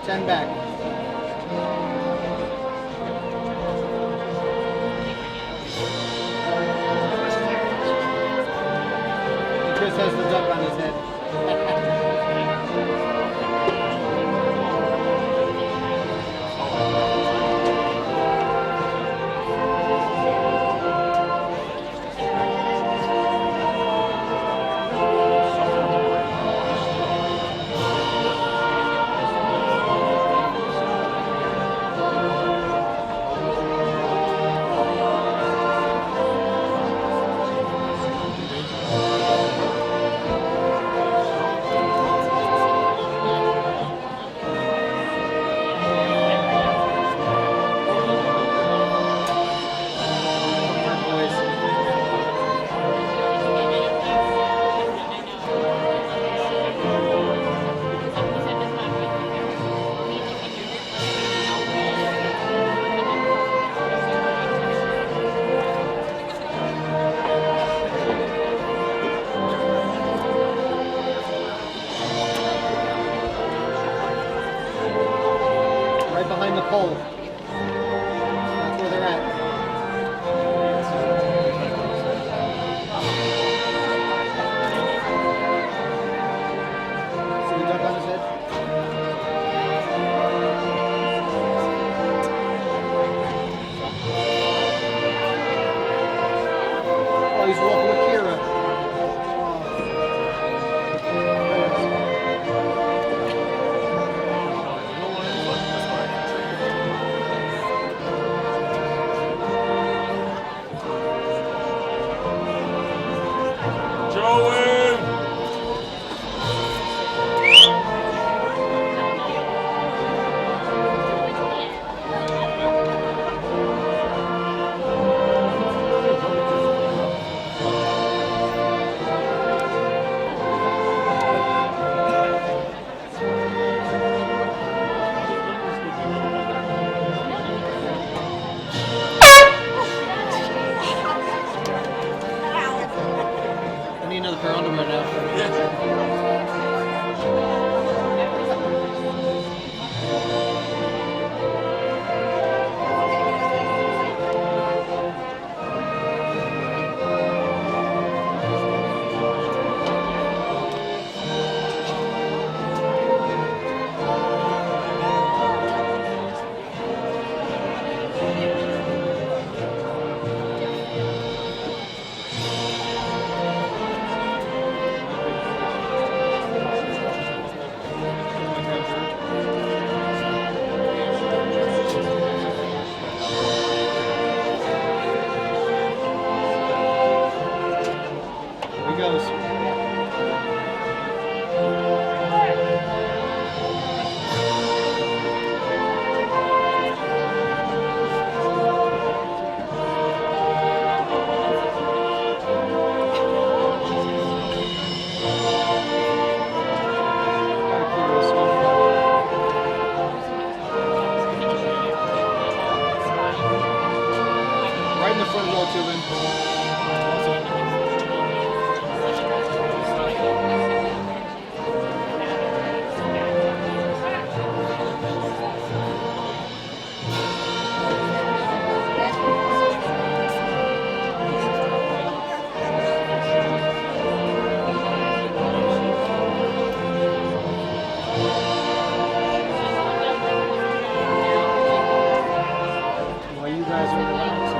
10 back. And Chris has the duck on his head. behind the pole. That's where they're at. See the duck on his head? Oh, he's walking with Kira. I need another pair of underwear now. Here he goes. Right in the front row, Tubin. While you guys are relaxing.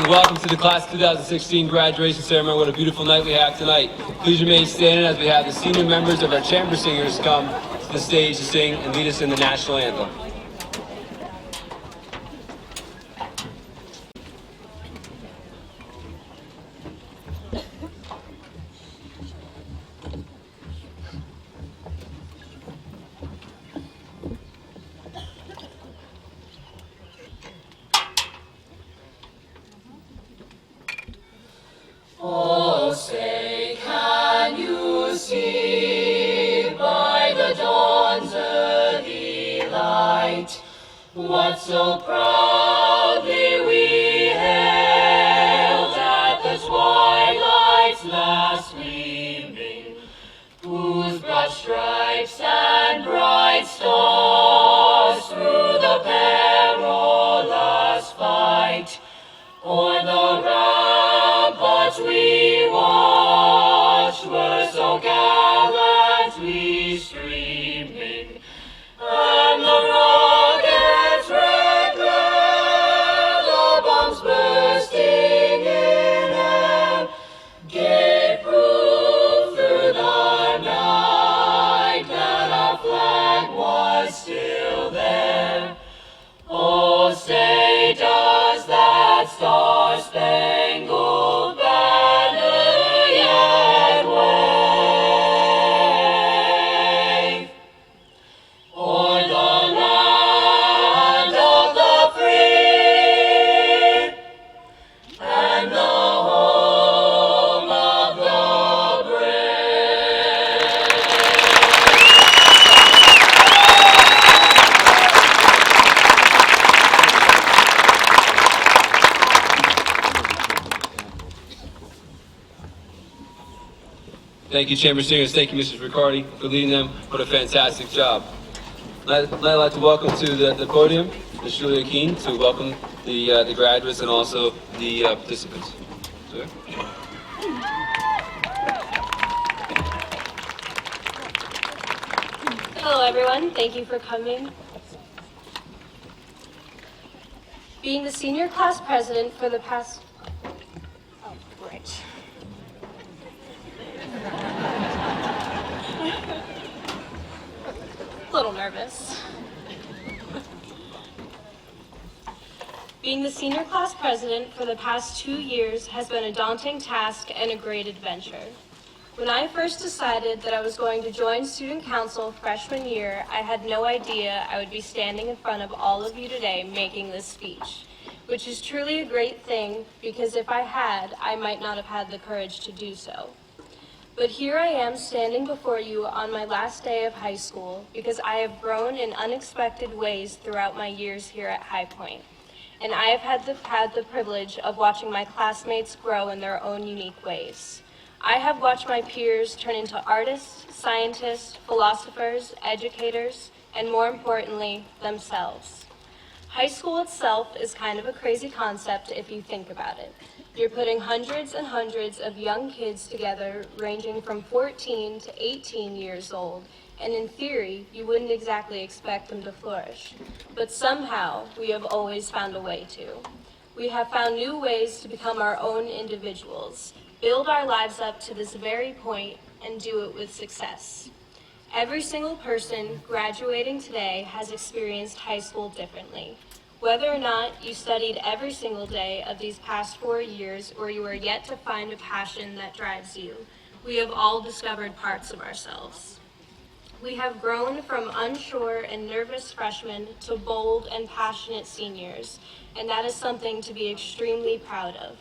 and welcome to the Class of 2016 graduation ceremony. What a beautiful night we have tonight. Please remain standing as we have the senior members of our chamber singers come to the stage to sing and lead us in the national anthem. Oh, say, can you see by the dawn's early light what so proudly we hailed at the twilight's last gleaming, whose broad stripes and bright stars through the perilous fight o'er the ramparts we watched were so gallantly streaming, and the rockets' red glare, the bombs bursting in air, gave proof through the night that our flag was still there. Oh, say, does that star-spangled banner yet wave o'er the land of the free and the home of the brave? Thank you, chamber singers. Thank you, Mrs. Riccardi, for leading them. What a fantastic job. I'd like to welcome to the podium Ms. Julia Keene to welcome the graduates and also the participants. Sir? Hello everyone, thank you for coming. Being the senior class president for the past... Oh, great. A little nervous. Being the senior class president for the past 2 years has been a daunting task and a great adventure. When I first decided that I was going to join student council freshman year, I had no idea I would be standing in front of all of you today making this speech, which is truly a great thing because if I had, I might not have had the courage to do so. But here I am standing before you on my last day of high school because I have grown in unexpected ways throughout my years here at High Point. And I have had the privilege of watching my classmates grow in their own unique ways. I have watched my peers turn into artists, scientists, philosophers, educators, and more importantly, themselves. High school itself is kind of a crazy concept if you think about it. You're putting hundreds and hundreds of young kids together ranging from 14 to 18 years old, and in theory, you wouldn't exactly expect them to flourish. But somehow, we have always found a way to. We have found new ways to become our own individuals, build our lives up to this very point, and do it with success. Every single person graduating today has experienced high school differently. Whether or not you studied every single day of these past 4 years or you are yet to find a passion that drives you, we have all discovered parts of ourselves. We have grown from unsure and nervous freshmen to bold and passionate seniors, and that is something to be extremely proud of.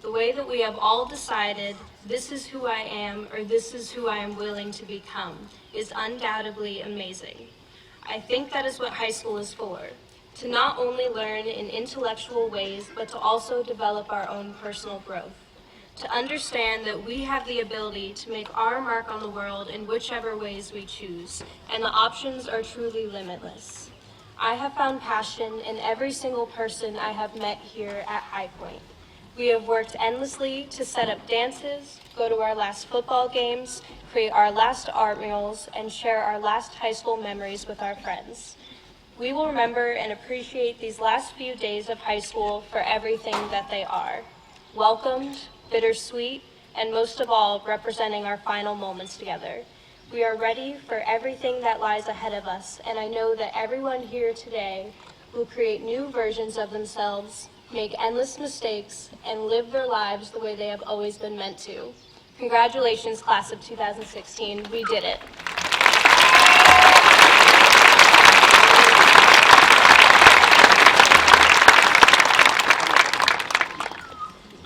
The way that we have all decided, this is who I am or this is who I am willing to become, is undoubtedly amazing. I think that is what high school is for, to not only learn in intellectual ways, but to also develop our own personal growth. To understand that we have the ability to make our mark on the world in whichever ways we choose, and the options are truly limitless. I have found passion in every single person I have met here at High Point. We have worked endlessly to set up dances, go to our last football games, create our last art murals, and share our last high school memories with our friends. We will remember and appreciate these last few days of high school for everything that they are. Welcomed, bittersweet, and most of all, representing our final moments together. We are ready for everything that lies ahead of us, and I know that everyone here today will create new versions of themselves, make endless mistakes, and live their lives the way they have always been meant to. Congratulations, class of 2016. We did it.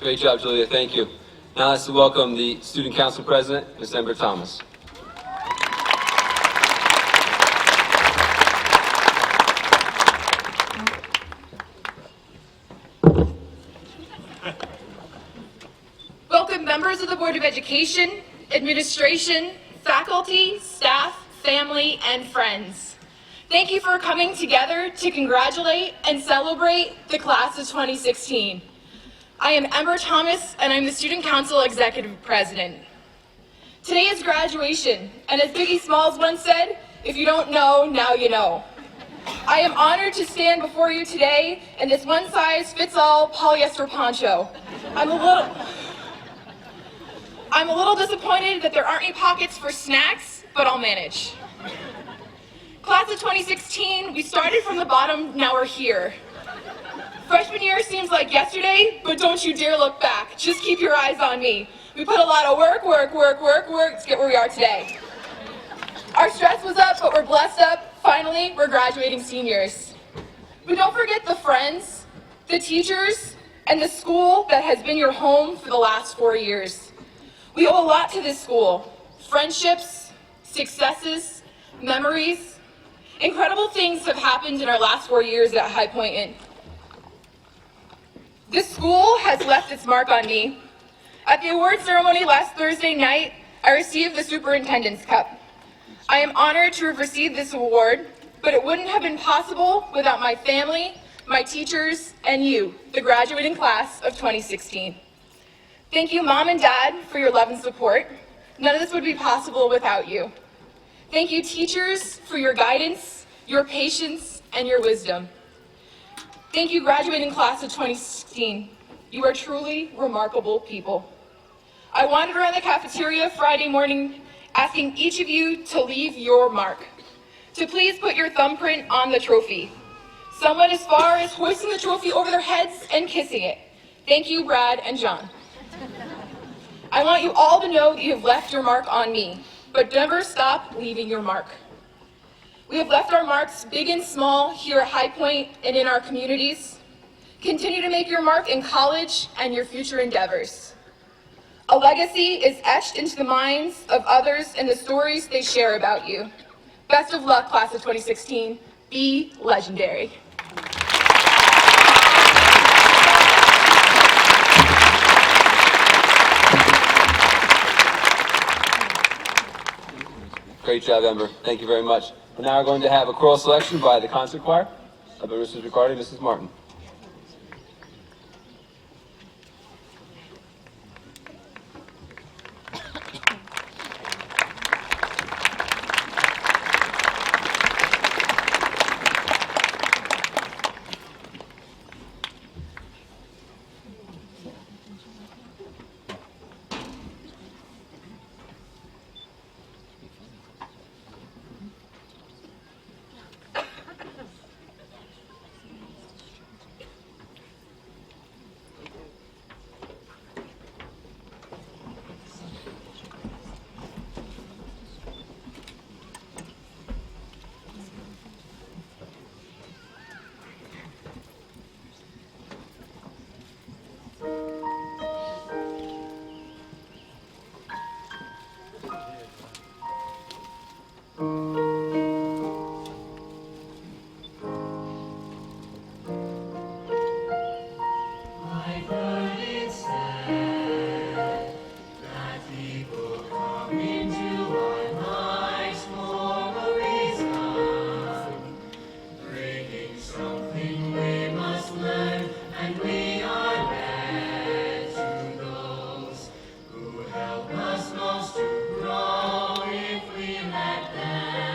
Great job, Julia. Thank you. Now let's welcome the Student Council President, Ms. Ember Thomas. Welcome members of the Board of Education, administration, faculty, staff, family, and friends. Thank you for coming together to congratulate and celebrate the class of 2016. I am Ember Thomas, and I'm the Student Council Executive President. Today is graduation, and as Biggie Smalls once said, if you don't know, now you know. I am honored to stand before you today in this one-size-fits-all polyester poncho. I'm a little disappointed that there aren't any pockets for snacks, but I'll manage. Class of 2016, we started from the bottom, now we're here. Freshman year seems like yesterday, but don't you dare look back. Just keep your eyes on me. We put a lot of work to get where we are today. Our stress was up, but we're blessed up. Finally, we're graduating seniors. But don't forget the friends, the teachers, and the school that has been your home for the last 4 years. We owe a lot to this school. Friendships, successes, memories. Incredible things have happened in our last 4 years at High Point. This school has left its mark on me. At the award ceremony last Thursday night, I received the Superintendent's Cup. I am honored to have received this award, but it wouldn't have been possible without my family, my teachers, and you, the graduating class of 2016. Thank you, Mom and Dad, for your love and support. None of this would be possible without you. Thank you, teachers, for your guidance, your patience, and your wisdom. Thank you, graduating class of 2016. You are truly remarkable people. I wandered around the cafeteria Friday morning asking each of you to leave your mark, to please put your thumbprint on the trophy. Some went as far as hoisting the trophy over their heads and kissing it. Thank you, Brad and John. I want you all to know that you have left your mark on me, but never stop leaving your mark. We have left our marks big and small here at High Point and in our communities. Continue to make your mark in college and your future endeavors. A legacy is etched into the minds of others in the stories they share about you. Best of luck, class of 2016. Be legendary. Great job, Ember. Thank you very much. We're now going to have a choral selection by the concert choir. Mrs. Riccardi, Mrs. Martin. Help us most to grow if we let them.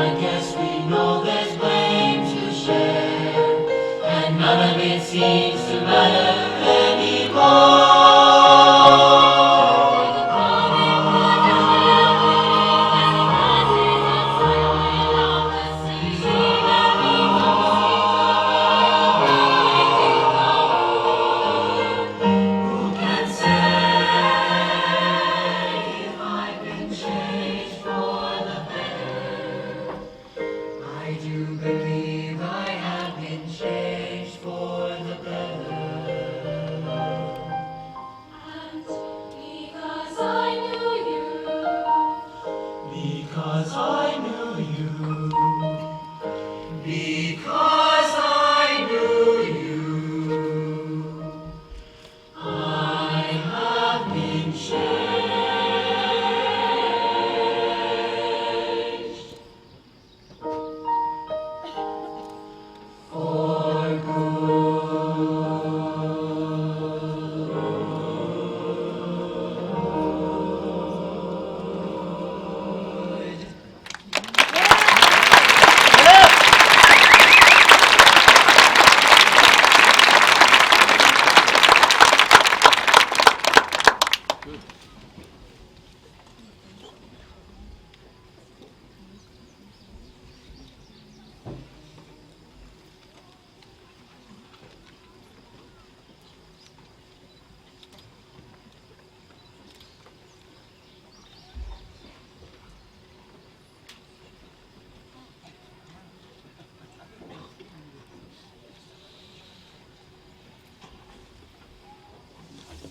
I guess we know there's blame to share, and none of it seems to matter anymore. Who can say if I've been changed for the better? I do believe I have been changed for the better. And because I knew you, Because I knew you. Because I knew you. I have been changed. For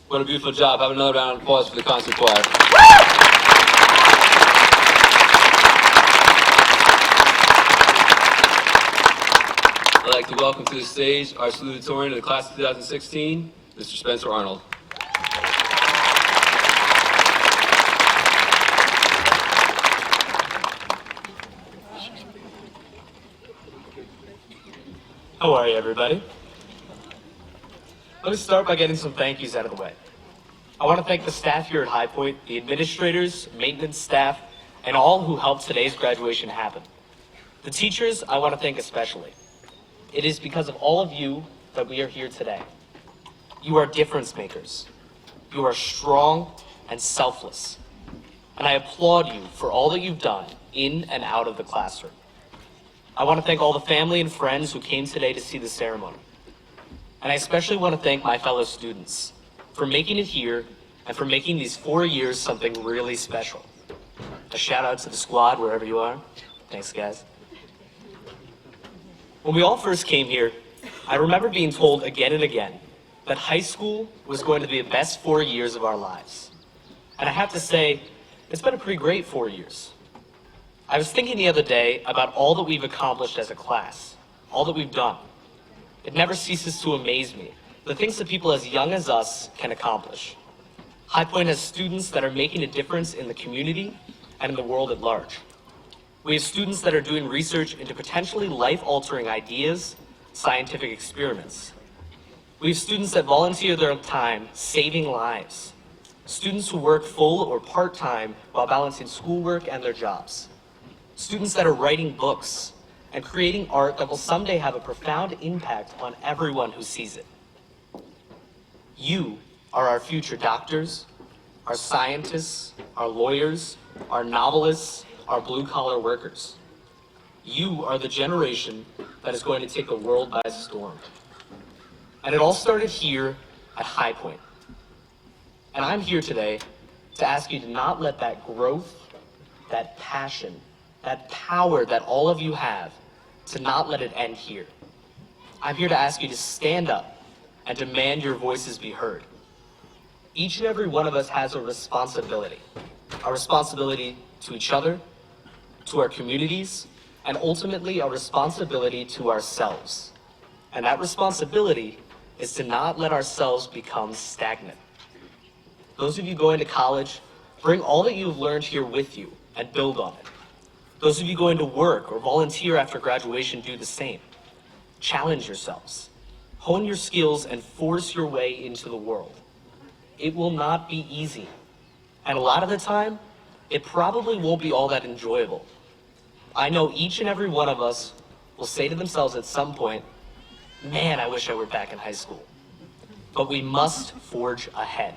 What a beautiful job. Have another round of applause for the concert choir. I'd like to welcome to the stage our salutatorian of the class of 2016, Mr. Spencer Arnold. How are you, everybody? Let me start by getting some thank yous out of the way. I want to thank the staff here at High Point, the administrators, maintenance staff, and all who helped today's graduation happen. The teachers, I want to thank especially. It is because of all of you that we are here today. You are difference makers. You are strong and selfless. And I applaud you for all that you've done in and out of the classroom. I want to thank all the family and friends who came today to see the ceremony. And I especially want to thank my fellow students for making it here and for making these 4 years something really special. A shout out to the squad wherever you are. Thanks, guys. When we all first came here, I remember being told again and again that high school was going to be the best 4 years of our lives. And I have to say, it's been a pretty great 4 years. I was thinking the other day about all that we've accomplished as a class, all that we've done. It never ceases to amaze me, the things that people as young as us can accomplish. High Point has students that are making a difference in the community and in the world at large. We have students that are doing research into potentially life-altering ideas, scientific experiments. We have students that volunteer their time saving lives. Students who work full or part-time while balancing schoolwork and their jobs. Students that are writing books and creating art that will someday have a profound impact on everyone who sees it. You are our future doctors, our scientists, our lawyers, our novelists, our blue-collar workers. You are the generation that is going to take the world by storm. And it all started here at High Point. And I'm here today to ask you to not let that growth, that passion, that power that all of you have, to not let it end here. I'm here to ask you to stand up and demand your voices be heard. Each and every one of us has a responsibility to each other, to our communities, and ultimately a responsibility to ourselves. And that responsibility is to not let ourselves become stagnant. Those of you going to college, bring all that you've learned here with you and build on it. Those of you going to work or volunteer after graduation, do the same. Challenge yourselves. Hone your skills and force your way into the world. It will not be easy. And a lot of the time, it probably won't be all that enjoyable. I know each and every one of us will say to themselves at some point, man, I wish I were back in high school. But we must forge ahead.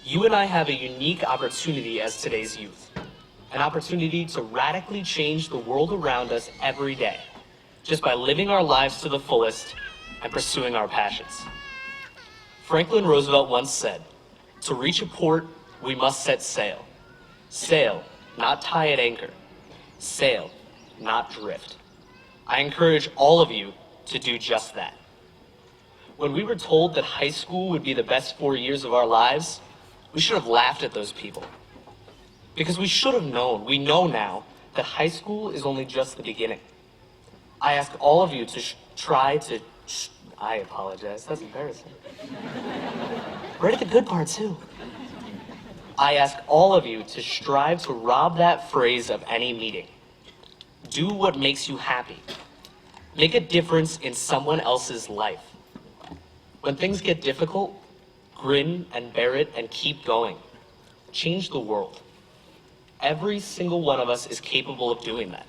You and I have a unique opportunity as today's youth, an opportunity to radically change the world around us every day, just by living our lives to the fullest and pursuing our passions. Franklin Roosevelt once said, to reach a port, we must set sail. Sail, not tie at anchor. Sail, not drift. I encourage all of you to do just that. When we were told that high school would be the best 4 years of our lives, we should have laughed at those people. Because we should have known, we know now, that high school is only just the beginning. I ask all of you to I apologize, that's embarrassing. Right at the good part too. I ask all of you to strive to rob that phrase of any meaning. Do what makes you happy. Make a difference in someone else's life. When things get difficult, grin and bear it and keep going. Change the world. Every single one of us is capable of doing that.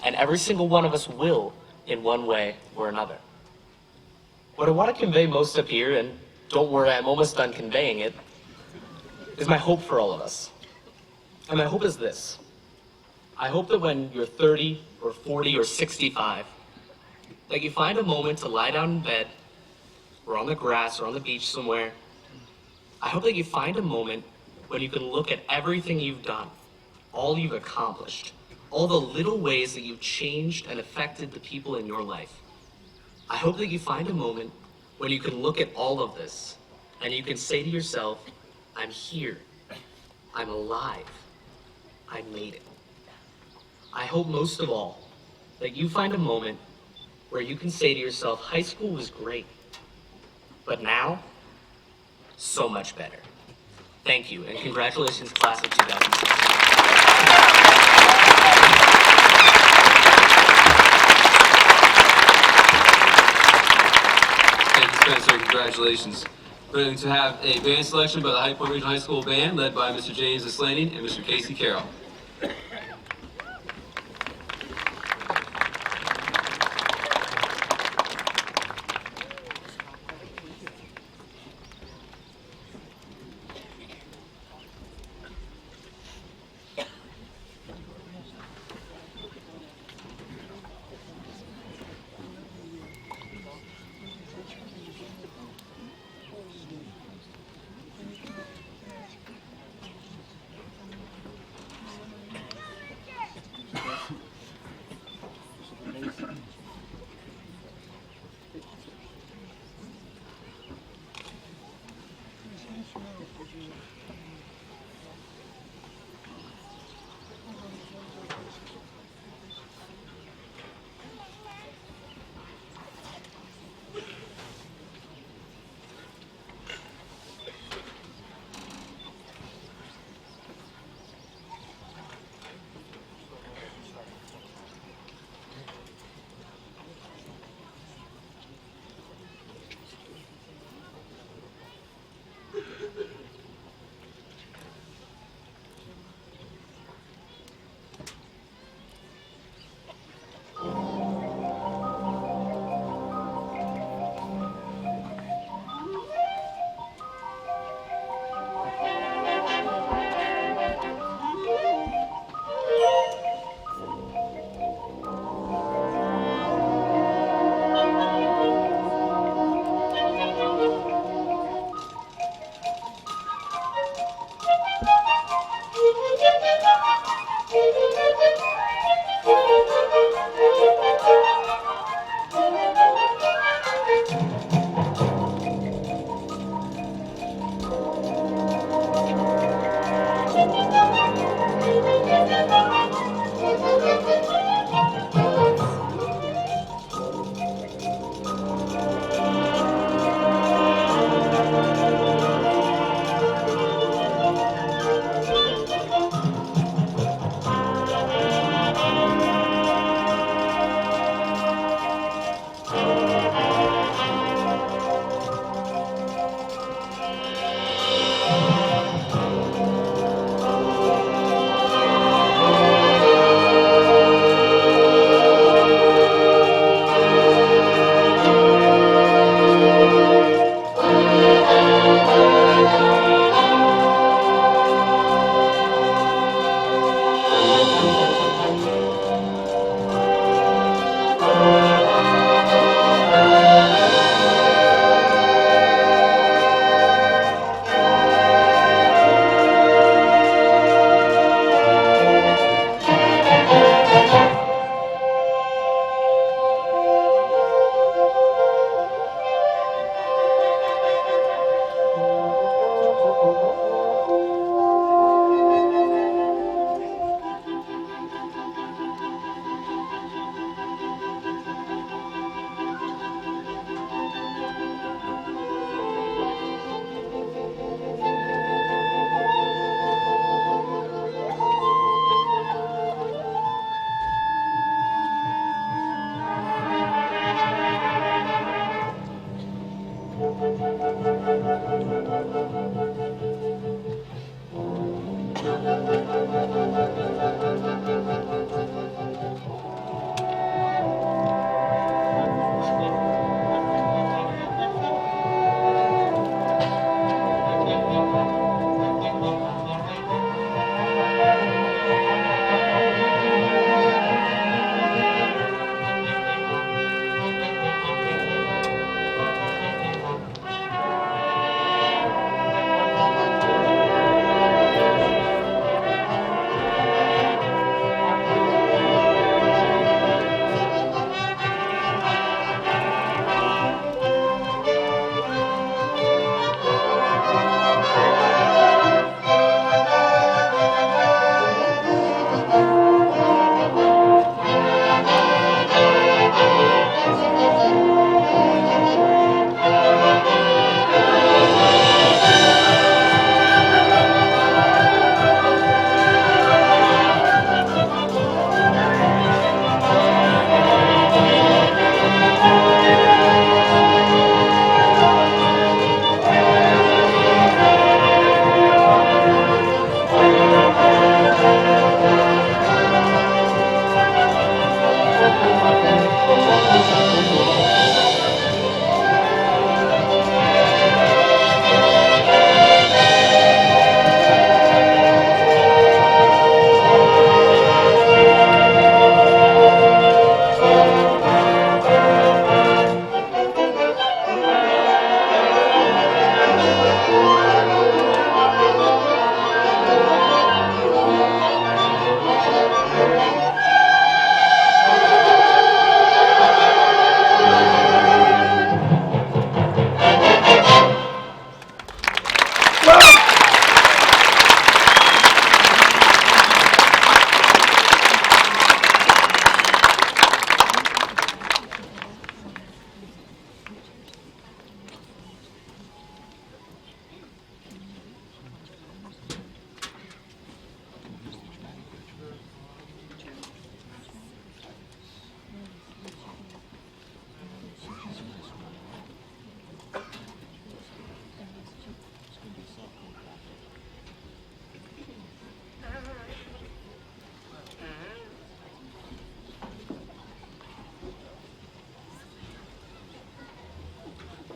And every single one of us will in one way or another. What I want to convey most up here, and don't worry, I'm almost done conveying it, is my hope for all of us. And my hope is this. I hope that when you're 30 or 40 or 65, that you find a moment to lie down in bed or on the grass or on the beach somewhere. I hope that you find a moment when you can look at everything you've done, all you've accomplished, all the little ways that you've changed and affected the people in your life. I hope that you find a moment when you can look at all of this and you can say to yourself, I'm here, I'm alive, I made it. I hope most of all that you find a moment where you can say to yourself, high school was great, but now, so much better. Thank you, and congratulations, class of 2006. Thank you, Spencer. Congratulations. We're going to have a band selection by the High Point Regional High School Band, led by Mr. James Aslaning and Mr. Casey Carroll.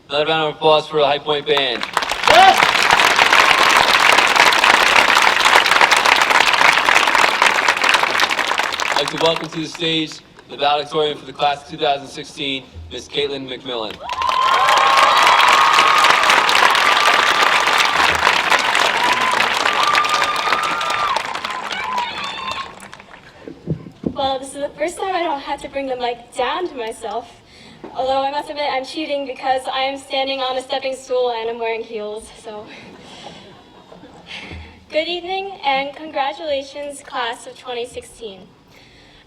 Another round of applause for the High Point Band. I'd like to welcome to the stage the valedictorian for the class of 2016, Ms. Caitlin McMillan. Well, this is the first time I don't have to bring the mic down to myself. Although I must admit I'm cheating because I am standing on a stepping stool and I'm wearing heels, so. Good evening and congratulations, class of 2016.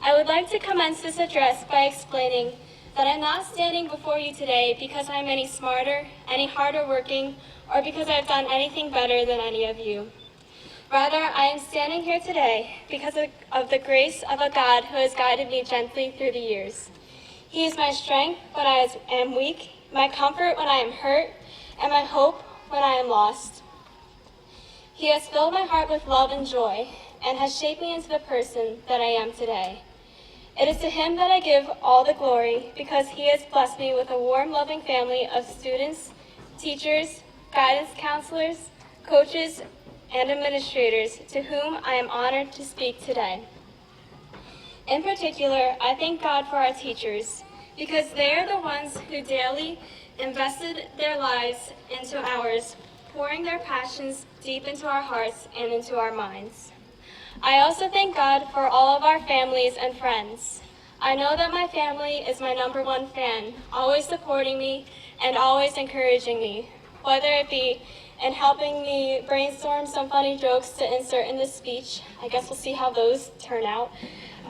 I would like to commence this address by explaining that I'm not standing before you today because I'm any smarter, any harder working, or because I've done anything better than any of you. Rather, I am standing here today because of the grace of a God who has guided me gently through the years. He is my strength when I am weak, my comfort when I am hurt, and my hope when I am lost. He has filled my heart with love and joy, and has shaped me into the person that I am today. It is to him that I give all the glory, because he has blessed me with a warm, loving family of students, teachers, guidance counselors, coaches, and administrators to whom I am honored to speak today. In particular, I thank God for our teachers, because they are the ones who daily invested their lives into ours, pouring their passions deep into our hearts and into our minds. I also thank God for all of our families and friends. I know that my family is my #1 fan, always supporting me and always encouraging me, whether it be in helping me brainstorm some funny jokes to insert in this speech, I guess we'll see how those turn out,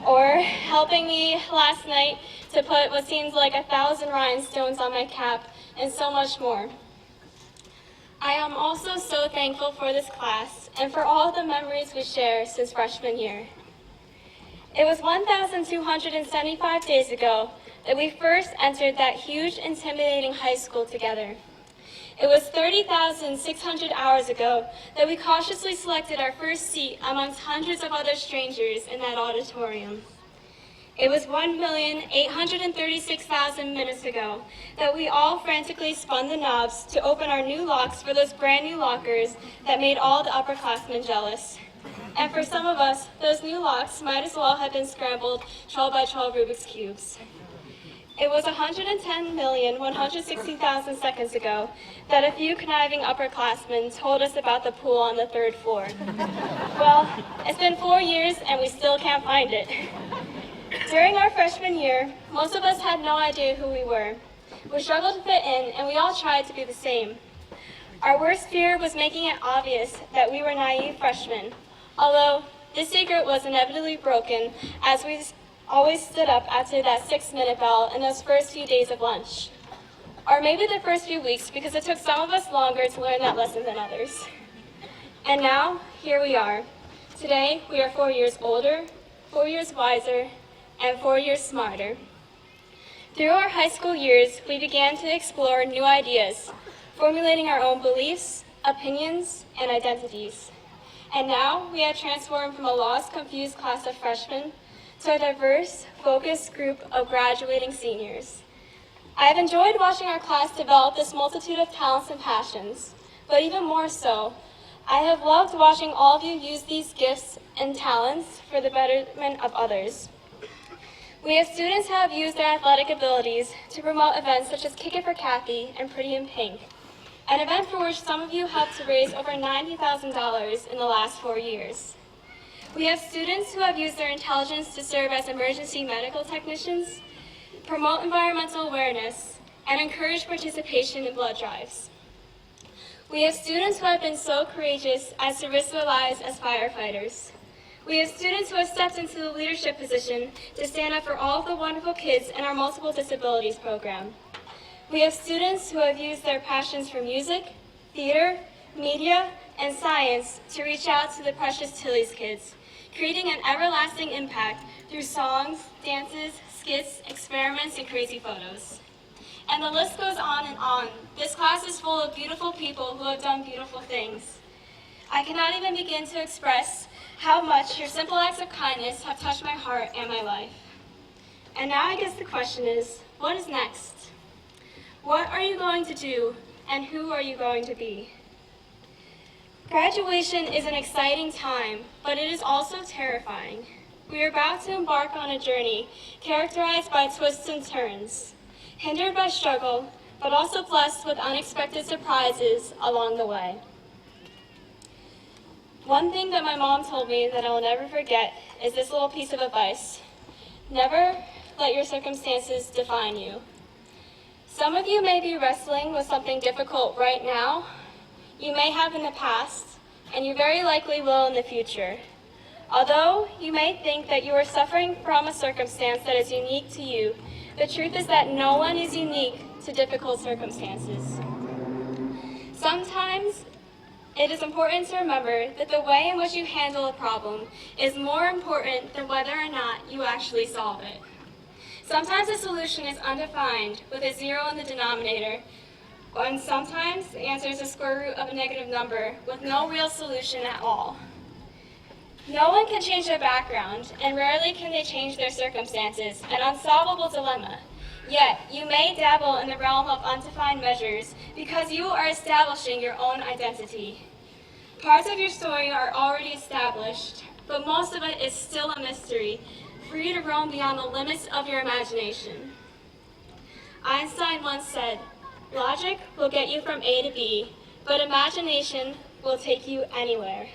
or helping me last night to put what seems like 1,000 rhinestones on my cap, and so much more. I am also so thankful for this class and for all the memories we share since freshman year. It was 1,275 days ago that we first entered that huge, intimidating high school together. It was 30,600 hours ago that we cautiously selected our first seat amongst hundreds of other strangers in that auditorium. It was 1,836,000 minutes ago that we all frantically spun the knobs to open our new locks for those brand new lockers that made all the upperclassmen jealous. And for some of us, those new locks might as well have been scrambled 12 by 12 Rubik's Cubes. It was 110,160,000 seconds ago that a few conniving upperclassmen told us about the pool on the 3rd floor. Well, it's been 4 years and we still can't find it. During our freshman year, most of us had no idea who we were. We struggled to fit in, and we all tried to be the same. Our worst fear was making it obvious that we were naive freshmen, although this secret was inevitably broken as we always stood up after that 6-minute bell in those first few days of lunch. Or maybe the first few weeks, because it took some of us longer to learn that lesson than others. And now, here we are. Today, we are 4 years older, 4 years wiser, and 4 years smarter. Through our high school years, we began to explore new ideas, formulating our own beliefs, opinions, and identities. And now we have transformed from a lost, confused class of freshmen to a diverse, focused group of graduating seniors. I have enjoyed watching our class develop this multitude of talents and passions, but even more so, I have loved watching all of you use these gifts and talents for the betterment of others. We have students who have used their athletic abilities to promote events such as Kick It for Kathy and Pretty in Pink, an event for which some of you helped to raise over $90,000 in the last 4 years. We have students who have used their intelligence to serve as emergency medical technicians, promote environmental awareness, and encourage participation in blood drives. We have students who have been so courageous as to risk their lives as firefighters. We have students who have stepped into the leadership position to stand up for all of the wonderful kids in our multiple disabilities program. We have students who have used their passions for music, theater, media, and science to reach out to the precious Tilly's kids, creating an everlasting impact through songs, dances, skits, experiments, and crazy photos. And the list goes on and on. This class is full of beautiful people who have done beautiful things. I cannot even begin to express how much your simple acts of kindness have touched my heart and my life. And now I guess the question is, what is next? What are you going to do, and who are you going to be? Graduation is an exciting time, but it is also terrifying. We are about to embark on a journey characterized by twists and turns, hindered by struggle, but also blessed with unexpected surprises along the way. One thing that my mom told me that I will never forget is this little piece of advice. Never let your circumstances define you. Some of you may be wrestling with something difficult right now. You may have in the past, and you very likely will in the future. Although you may think that you are suffering from a circumstance that is unique to you, the truth is that no one is unique to difficult circumstances. Sometimes it is important to remember that the way in which you handle a problem is more important than whether or not you actually solve it. Sometimes a solution is undefined with a zero in the denominator, and sometimes the answer is the square root of a negative number with no real solution at all. No one can change their background, and rarely can they change their circumstances, an unsolvable dilemma. Yet, you may dabble in the realm of undefined measures because you are establishing your own identity. Parts of your story are already established, but most of it is still a mystery, free to roam beyond the limits of your imagination. Einstein once said, "Logic will get you from A to B, but imagination will take you anywhere."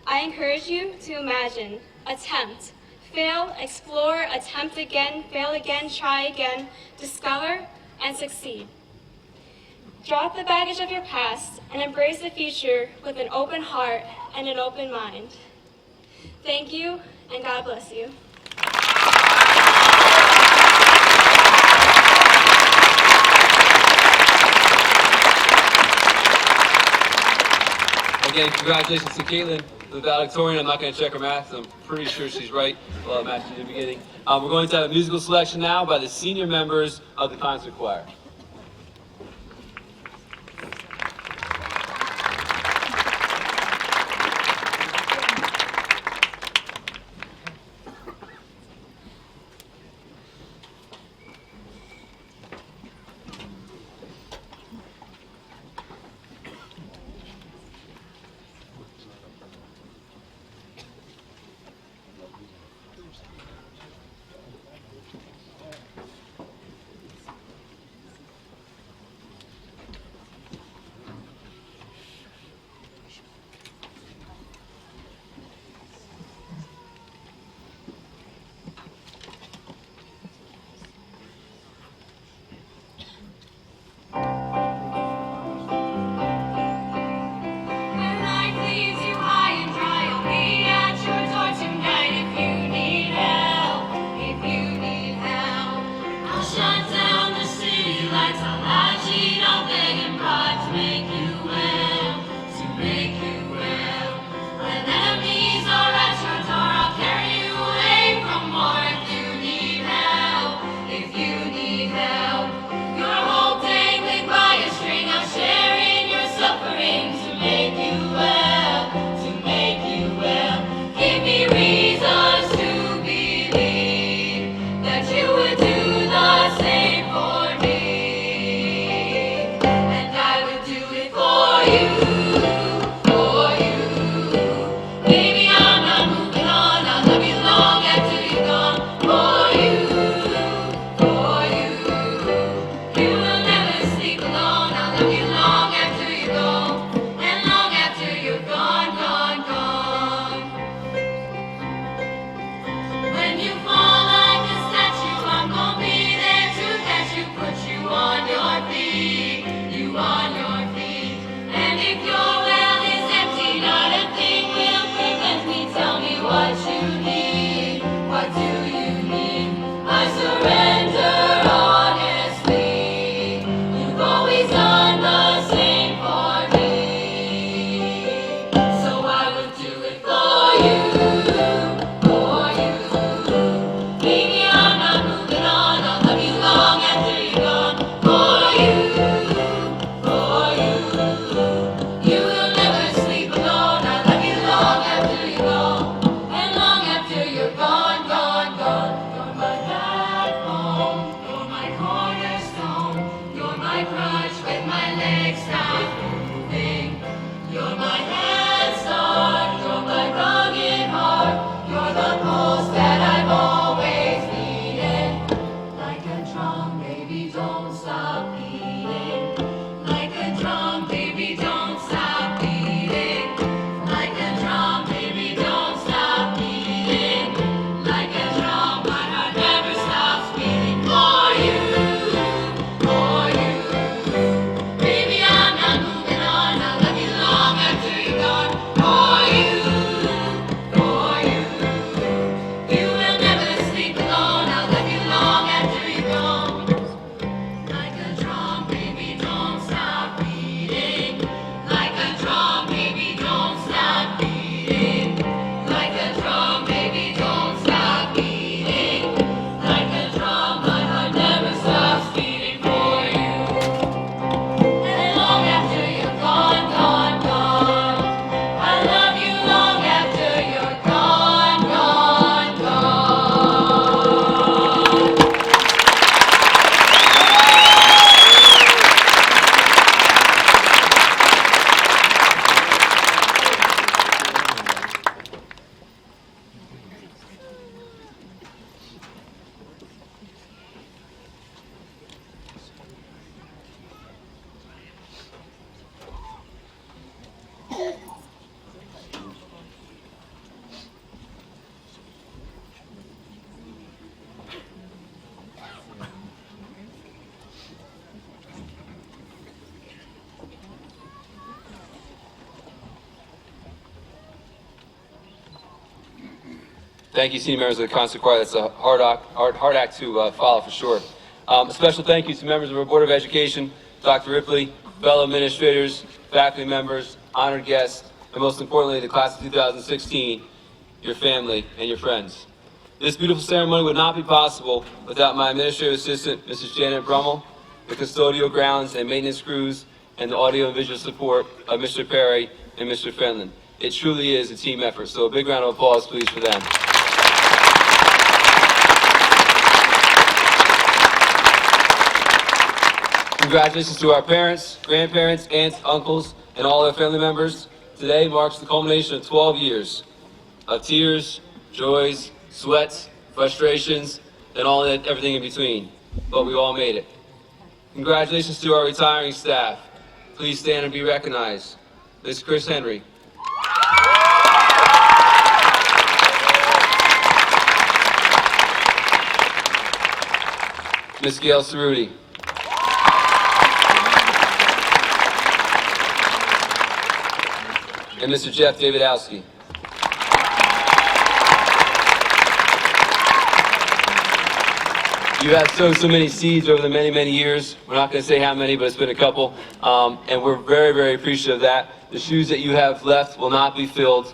I encourage you to imagine, attempt, fail, explore, attempt again, fail again, try again, discover, and succeed. Drop the baggage of your past and embrace the future with an open heart and an open mind. Thank you, and God bless you. Again, congratulations to Caitlin, the valedictorian. I'm not going to check her math. I'm pretty sure she's right. Well, I matched in the beginning. We're going to have a musical selection now by the senior members of the concert choir. Thank you, senior members of the concert choir. That's a hard act to follow for sure. A special thank you to members of our Board of Education, Dr. Ripley, fellow administrators, faculty members, honored guests, and most importantly, the class of 2016, your family and your friends. This beautiful ceremony would not be possible without my administrative assistant, Mrs. Janet Brummel, the custodial grounds and maintenance crews, and the audio and visual support of Mr. Perry and Mr. Fenlon. It truly is a team effort, so a big round of applause, please, for them. Congratulations to our parents, grandparents, aunts, uncles, and all our family members. Today marks the culmination of 12 years of tears, joys, sweats, frustrations, and everything in between. But we all made it. Congratulations to our retiring staff. Please stand and be recognized. Ms. Chris Henry. Ms. Gail Cerruti. And Mr. Jeff Davidowski. You have sown so many seeds over the many, many years. We're not going to say how many, but it's been a couple. And we're very, very appreciative of that. The shoes that you have left will not be filled.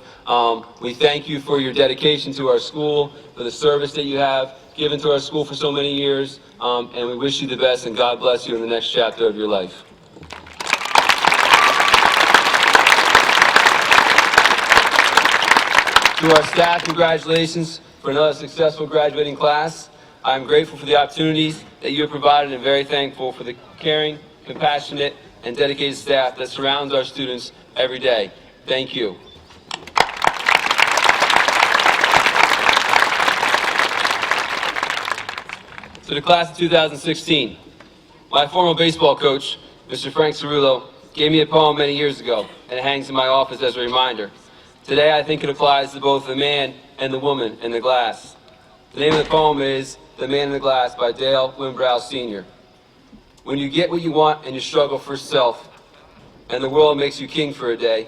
We thank you for your dedication to our school, for the service that you have given to our school for so many years. And we wish you the best, and God bless you in the next chapter of your life. To our staff, congratulations for another successful graduating class. I'm grateful for the opportunities that you have provided and very thankful for the caring, compassionate, and dedicated staff that surrounds our students every day. Thank you. To the class of 2016, my former baseball coach, Mr. Frank Cerullo, gave me a poem many years ago, and it hangs in my office as a reminder. Today, I think it applies to both the man and the woman in the glass. The name of the poem is The Man in the Glass by Dale Wimbrow Sr. When you get what you want and you struggle for self, and the world makes you king for a day,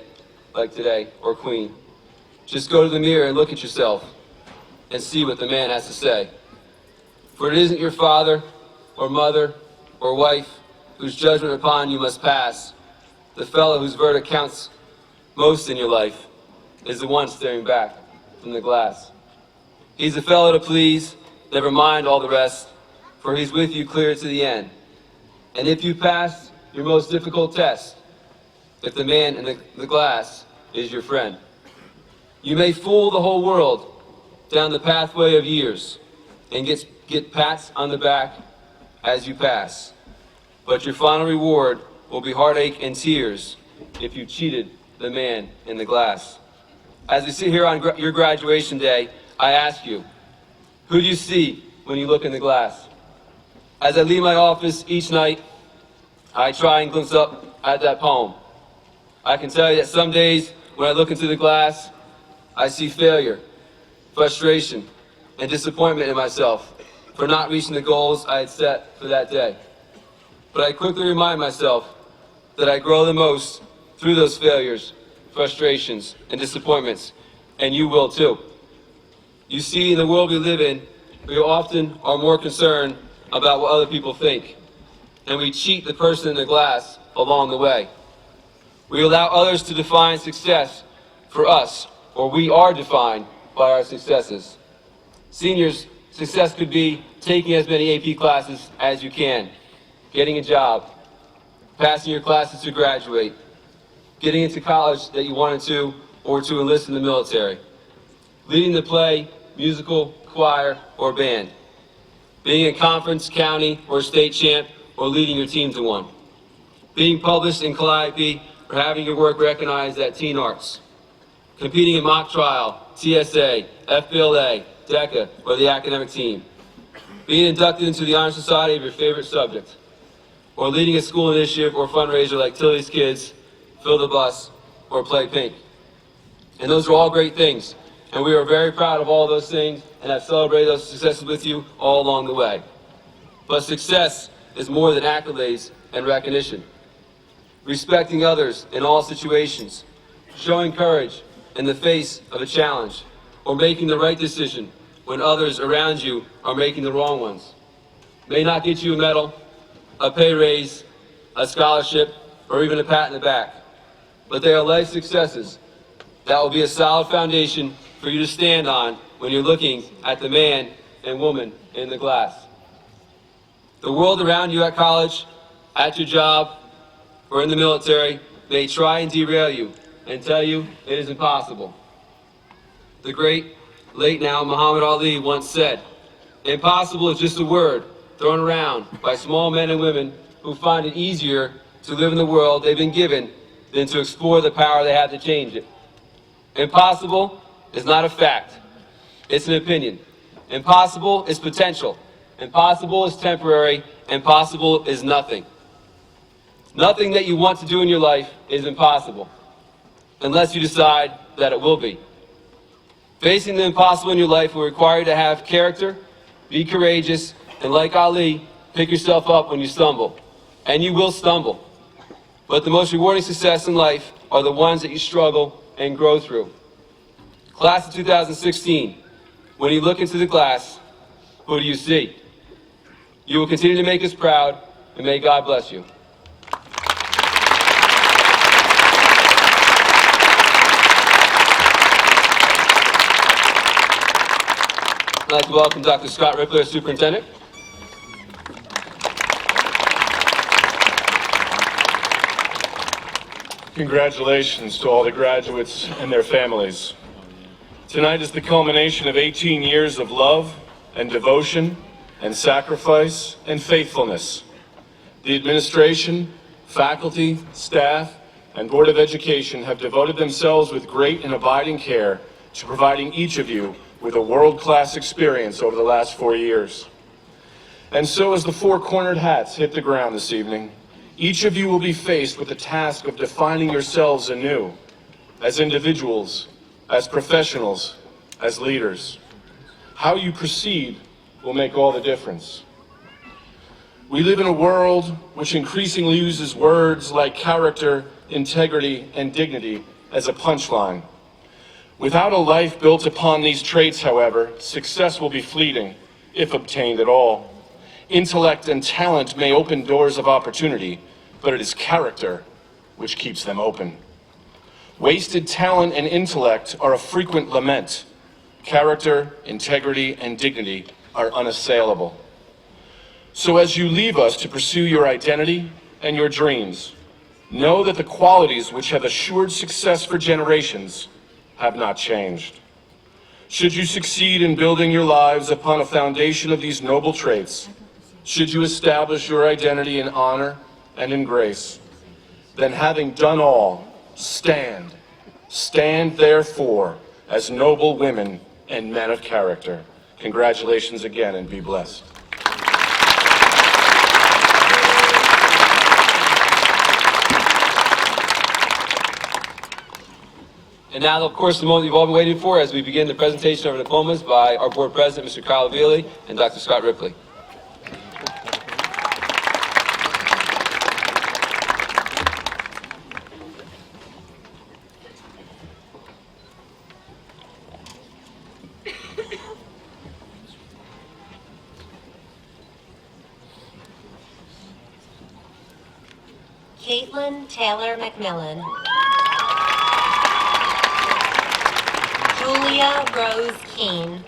like today, or queen, just go to the mirror and look at yourself and see what the man has to say. For it isn't your father, or mother, or wife whose judgment upon you must pass. The fellow whose verdict counts most in your life is the one staring back from the glass. He's a fellow to please, never mind all the rest, for he's with you clear to the end. And if you pass your most difficult test, if the man in the glass is your friend, you may fool the whole world down the pathway of years and get pats on the back as you pass. But your final reward will be heartache and tears if you cheated the man in the glass. As we sit here on your graduation day, I ask you, who do you see when you look in the glass? As I leave my office each night, I try and glimpse up at that poem. I can tell you that some days when I look into the glass, I see failure, frustration, and disappointment in myself for not reaching the goals I had set for that day. But I quickly remind myself that I grow the most through those failures, frustrations, and disappointments, and you will too. You see, in the world we live in, we often are more concerned about what other people think, and we cheat the person in the glass along the way. We allow others to define success for us, or we are defined by our successes. Seniors, success could be taking as many AP classes as you can, getting a job, passing your classes to graduate, getting into college that you wanted to, or to enlist in the military, leading the play, musical, choir, or band, being a conference, county, or state champ, or leading your team to one, being published in Calliope, or having your work recognized at Teen Arts, competing in mock trial, TSA, FBLA, DECA, or the academic team, being inducted into the Honor Society of your favorite subject, or leading a school initiative or fundraiser like Tilly's Kids, Fill the Bus, or Play Pink. And those are all great things, and we are very proud of all those things and have celebrated those successes with you all along the way. But success is more than accolades and recognition. Respecting others in all situations, showing courage in the face of a challenge, or making the right decision when others around you are making the wrong ones. May not get you a medal, a pay raise, a scholarship, or even a pat in the back, but they are life successes that will be a solid foundation for you to stand on when you're looking at the man and woman in the glass. The world around you at college, at your job, or in the military may try and derail you and tell you it is impossible. The great, late now Muhammad Ali once said, "Impossible is just a word thrown around by small men and women who find it easier to live in the world they've been given than to explore the power they have to change it." Impossible is not a fact. It's an opinion. Impossible is potential. Impossible is temporary. Impossible is nothing. Nothing that you want to do in your life is impossible, unless you decide that it will be. Facing the impossible in your life will require you to have character, be courageous, and like Ali, pick yourself up when you stumble. And you will stumble. But the most rewarding success in life are the ones that you struggle and grow through. Class of 2016, when you look into the glass, who do you see? You will continue to make us proud, and may God bless you. I'd like to welcome Dr. Scott Ripley, our superintendent. Congratulations to all the graduates and their families. Tonight is the culmination of 18 years of love and devotion and sacrifice and faithfulness. The administration, faculty, staff, and Board of Education have devoted themselves with great and abiding care to providing each of you with a world-class experience over the last 4 years. And so as the four-cornered hats hit the ground this evening, each of you will be faced with the task of defining yourselves anew, as individuals, as professionals, as leaders. How you proceed will make all the difference. We live in a world which increasingly uses words like character, integrity, and dignity as a punchline. Without a life built upon these traits, however, success will be fleeting, if obtained at all. Intellect and talent may open doors of opportunity, but it is character which keeps them open. Wasted talent and intellect are a frequent lament. Character, integrity, and dignity are unassailable. So as you leave us to pursue your identity and your dreams, know that the qualities which have assured success for generations have not changed. Should you succeed in building your lives upon a foundation of these noble traits, should you establish your identity in honor and in grace, then having done all, stand. Stand therefore as noble women and men of character. Congratulations again and be blessed. And now, of course, the moment you've all been waiting for as we begin the presentation of our diplomas by our board president, Mr. Kyle Veely, and Dr. Scott Ripley. Caitlin Taylor McMillan. Julia Rose Keene.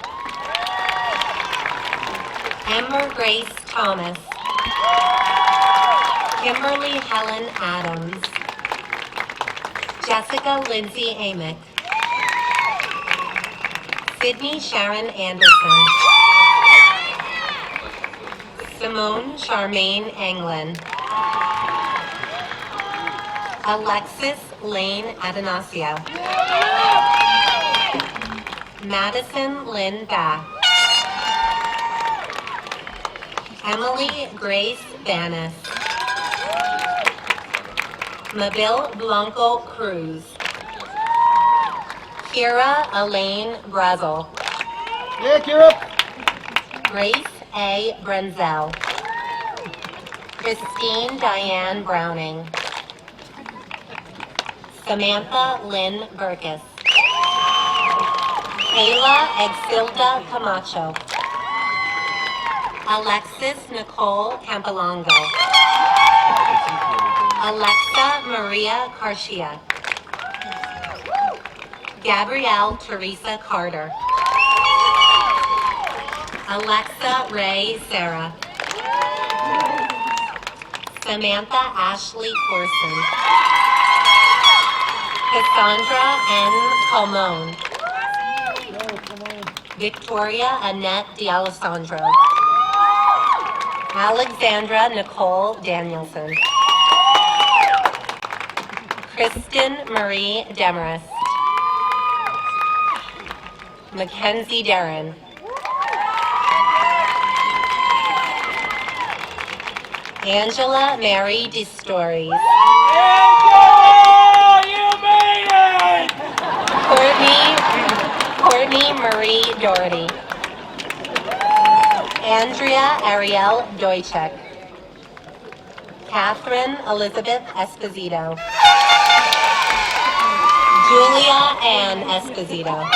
Emma Grace Thomas. Kimberly Helen Adams. Jessica Lindsay Amick. Sydney Sharon Anderson. Simone Charmaine Anglin. Alexis Lane Adanasio. Madison Lynn Bath. Emily Grace Banis. Mabel Blanco Cruz. Kira Elaine Brazel. Yeah, Kira. Grace A. Brenzel. Christine Diane Browning. Samantha Lynn Burkus. Kayla Exilda Camacho. Alexis Nicole Campolongo. Alexa Maria Garcia. Gabrielle Teresa Carter. Alexa Ray Sarah. Samantha Ashley Corson. Cassandra N. Colmone. Victoria Annette D'Alessandro. Alexandra Nicole Danielson. Kristen Marie Demarest. Mackenzie Darren. Angela Mary DeStories. Courtney Marie Doherty. Andrea Ariel Doichek. Catherine Elizabeth Esposito. Julia Ann Esposito.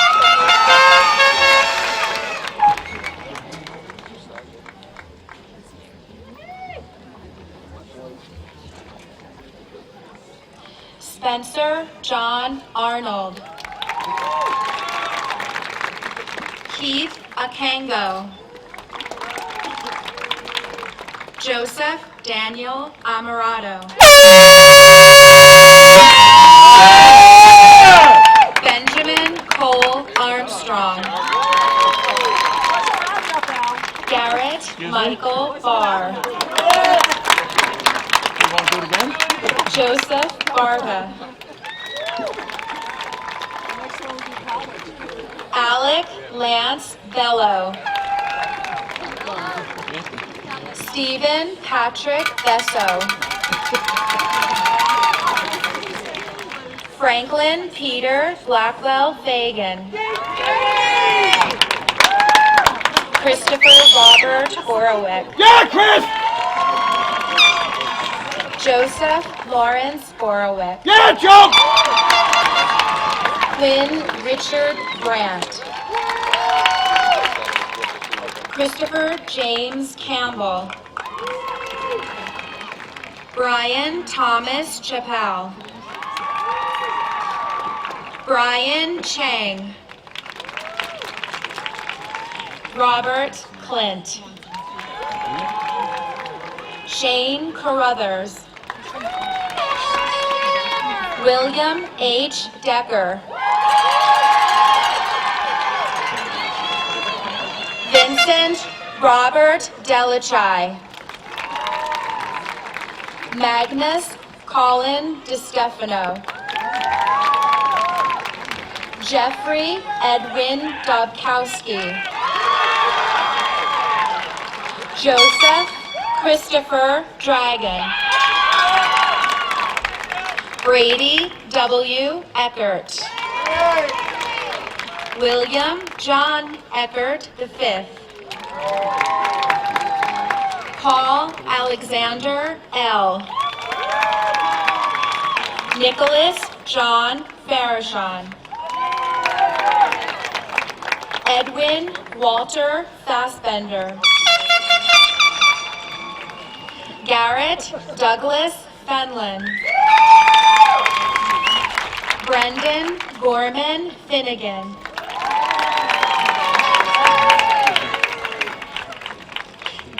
Spencer John Arnold. Keith Akango. Joseph Daniel Amarato. Benjamin Cole Armstrong. Garrett Michael Barr. You want to do it again? Joseph Barta. Alec Lance Bello. Stephen Patrick Besso. Franklin Peter Blackwell Fagan. Christopher Robert Borowick. Yeah, Chris! Joseph Lawrence Borowick. Yeah, Joe! Quinn Richard Brandt. Christopher James Campbell. Brian Thomas Chappell. Brian Chang. Robert Clint. Shane Carruthers. William H. Decker. Vincent Robert Delichai. Magnus Colin DeStefano. Jeffrey Edwin Dobkowski. Joseph Christopher Dragon. Brady W. Eckert. William John Eckert V. Paul Alexander L. Nicholas John Farashon. Edwin Walter Fassbender. Garrett Douglas Fenlon. Brendan Gorman Finnegan.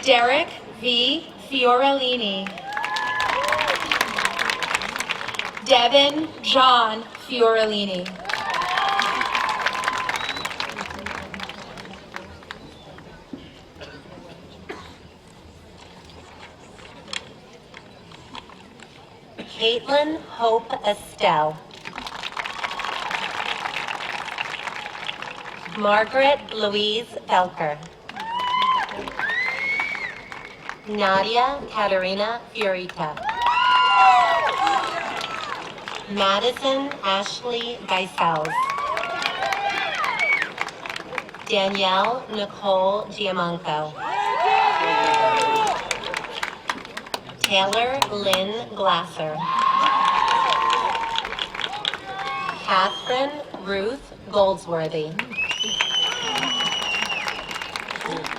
Derek V. Fiorellini. Devin John Fiorellini. Caitlin Hope Estelle. Margaret Louise Felker. Nadia Katerina Fiorita. Madison Ashley Geisels. Danielle Nicole Giamanco. Taylor Lynn Glasser. Catherine Ruth Goldsworthy.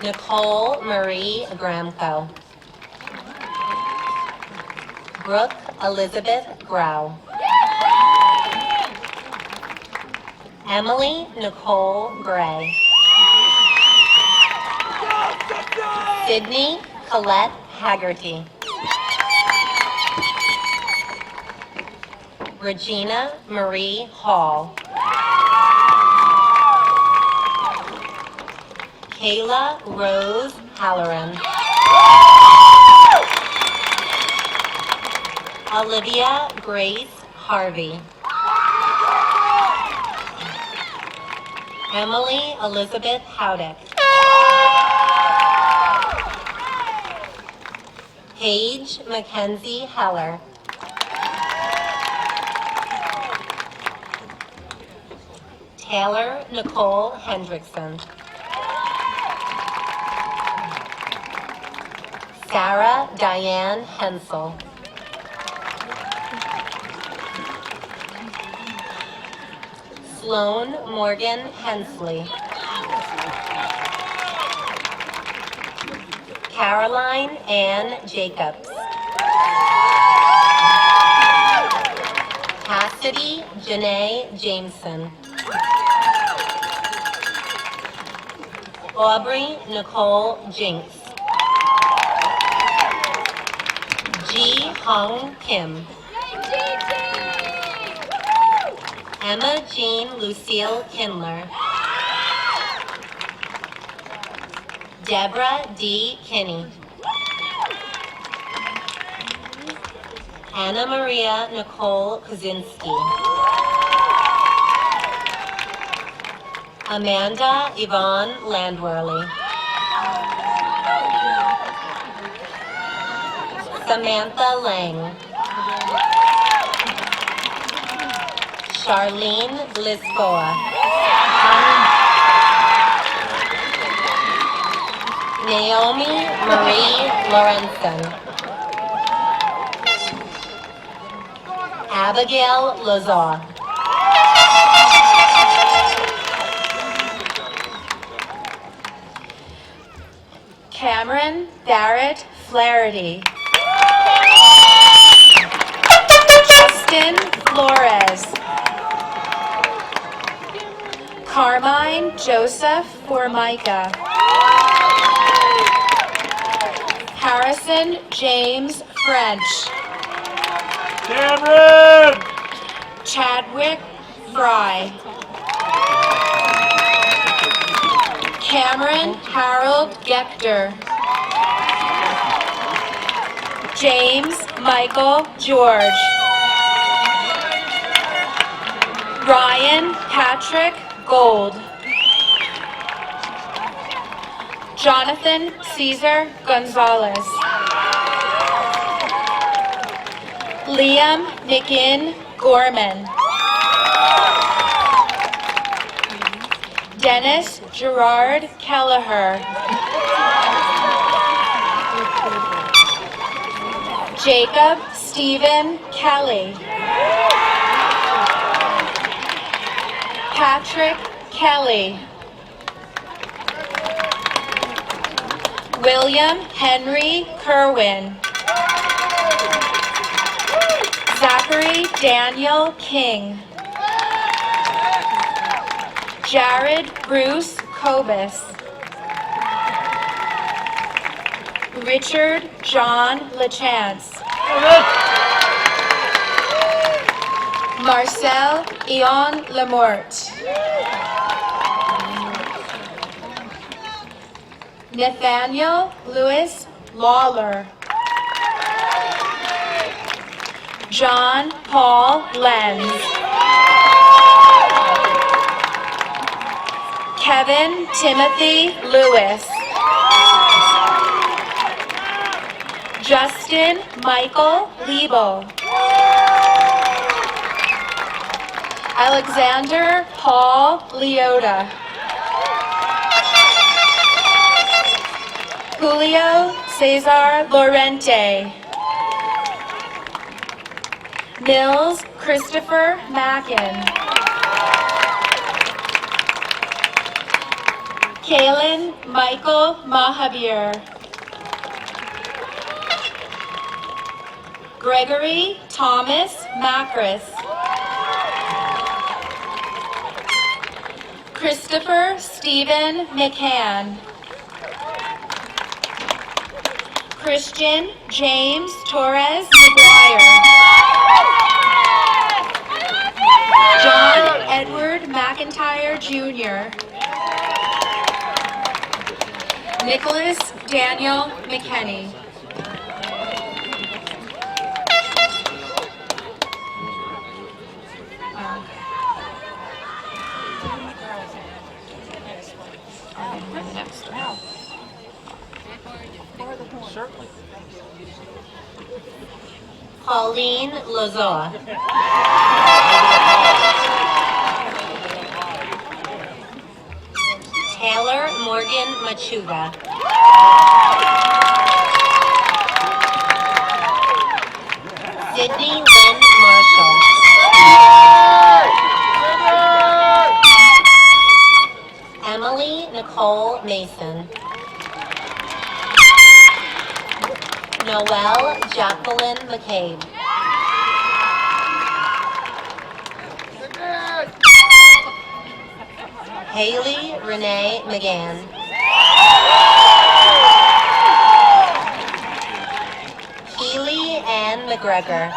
Nicole Marie Gramco. Brooke Elizabeth Grau. Emily Nicole Gray. Sydney Colette Haggerty. Regina Marie Hall. Kayla Rose Halloran. Olivia Grace Harvey. Emily Elizabeth Howdick. Paige Mackenzie Heller. Taylor Nicole Hendrickson. Sarah Diane Hensel. Sloan Morgan Hensley. Caroline Ann Jacobs. Cassidy Janae Jameson. Aubrey Nicole Jinks. Ji Hung Kim. Emma Jean Lucille Kindler. Deborah D. Kinney. Anna Maria Nicole Kozinski. Amanda Yvonne Landworley. Samantha Lang. Charlene Lisboa. Naomi Marie Lorenzen. Abigail Lazar. Cameron Barrett Flaherty. Justin Flores. Carmine Joseph Formica. Harrison James French. Cameron! Chadwick Fry. Cameron Harold Gector. James Michael George. Ryan Patrick Gold. Jonathan Cesar Gonzalez. Liam McGinn Gorman. Dennis Gerard Kelleher. Jacob Stephen Kelly. Patrick Kelly. William Henry Kerwin. Zachary Daniel King. Jared Bruce Kobus. Richard John LaChance. Marcel Ion Lamort. Nathaniel Lewis Lawler. John Paul Lenz. Kevin Timothy Lewis. Justin Michael Liebel. Alexander Paul Leota. Julio Cesar Lorente. Mills Christopher Mackin. Kalen Michael Mahabir. Gregory Thomas Macris. Christopher Stephen McCann. Christian James Torres McGuire. John Edward McIntyre Jr. Nicholas Daniel McKenney. Certainly. Pauline Lozoa. Taylor Morgan Machuga. Sydney Lynn Marshall. Emily Nicole Mason. Noelle Jacqueline McCabe. Haley Renee McGann. Keely Ann McGregor.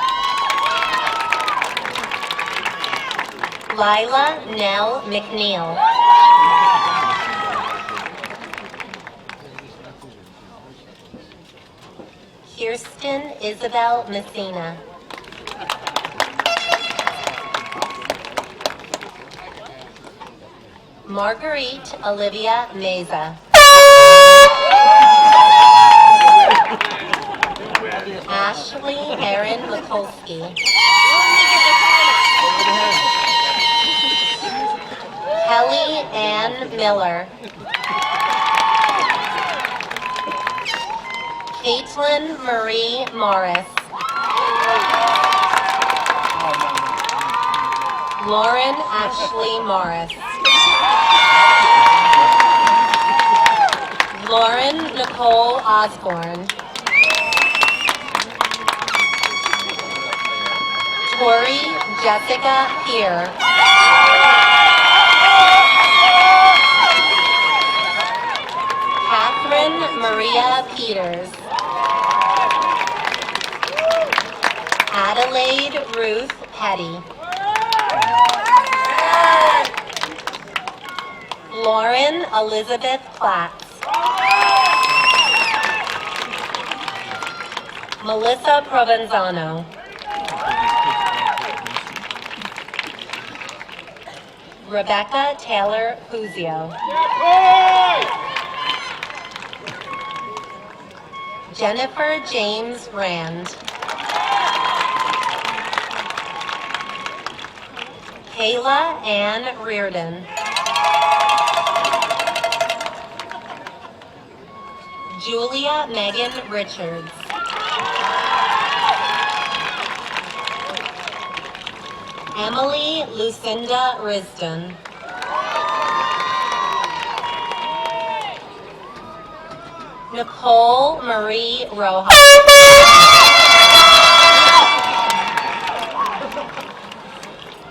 Lila Nell McNeil. Kirsten Isabel Messina. Marguerite Olivia Meza. Ashley Erin Mikulski. Kelly Ann Miller. Caitlin Marie Morris. Lauren Ashley Morris. Lauren Nicole Osborne. Tori Jessica Peer. Catherine Maria Peters. Adelaide Ruth Petty. Lauren Elizabeth Platts. Melissa Provenzano. Rebecca Taylor Puzio. Jennifer James Rand. Kayla Ann Reardon. Julia Megan Richards. Emily Lucinda Risden. Nicole Marie Rojas.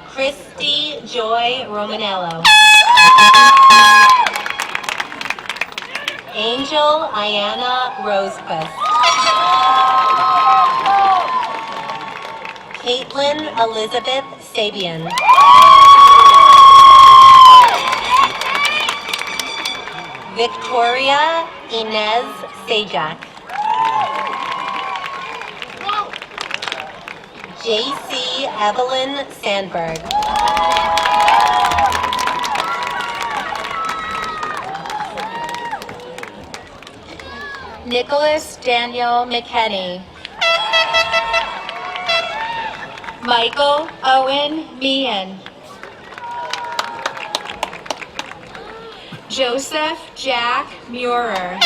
Christy Joy Romanello. Angel Ayana Rosequist. Caitlin Elizabeth Sabian. Victoria Inez Sajak. JC Evelyn Sandberg. Nicholas Daniel McKenney. Michael Owen Meehan. Joseph Jack Murer.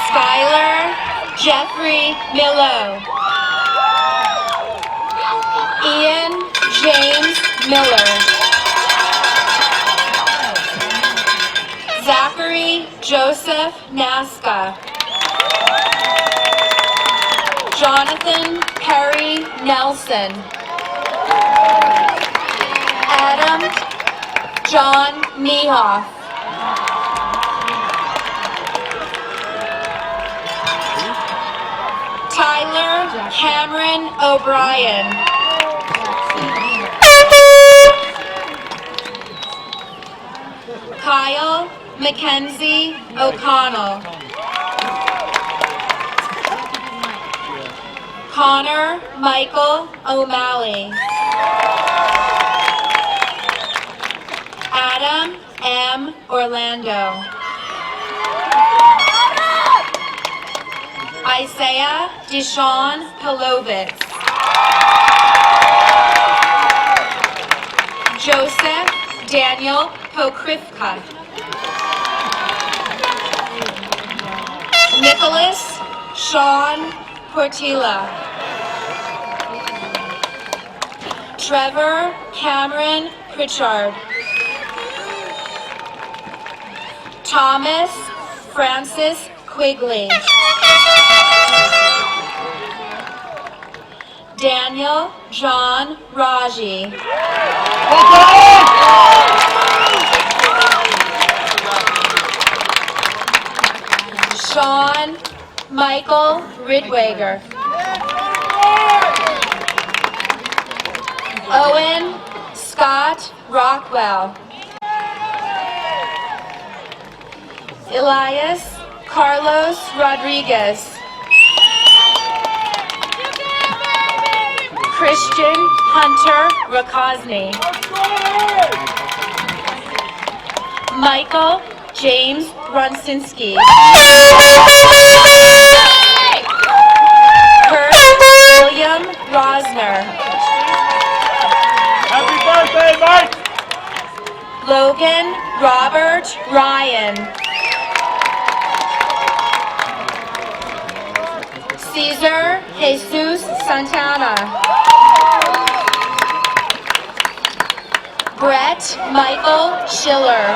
Skylar Jeffrey Millo. Ian James Miller. Joseph Nasca. Jonathan Perry Nelson. Adam John Mehoff. Tyler Cameron O'Brien. Kyle Mackenzie O'Connell. Connor Michael O'Malley. Adam M. Orlando. Isaiah Deshawn Pilovitz. Joseph Daniel Pokrivka. Nicholas Sean Portilla. Trevor Cameron Pritchard. Thomas Francis Quigley. Daniel John Raji. Sean Michael Ridwager. Owen Scott Rockwell. Elias Carlos Rodriguez. Christian Hunter Rakosny. Michael James Runsinski. Kurt William Rosner. Happy birthday, Mike! Logan Robert Ryan. Cesar Jesus Santana. Brett Michael Schiller.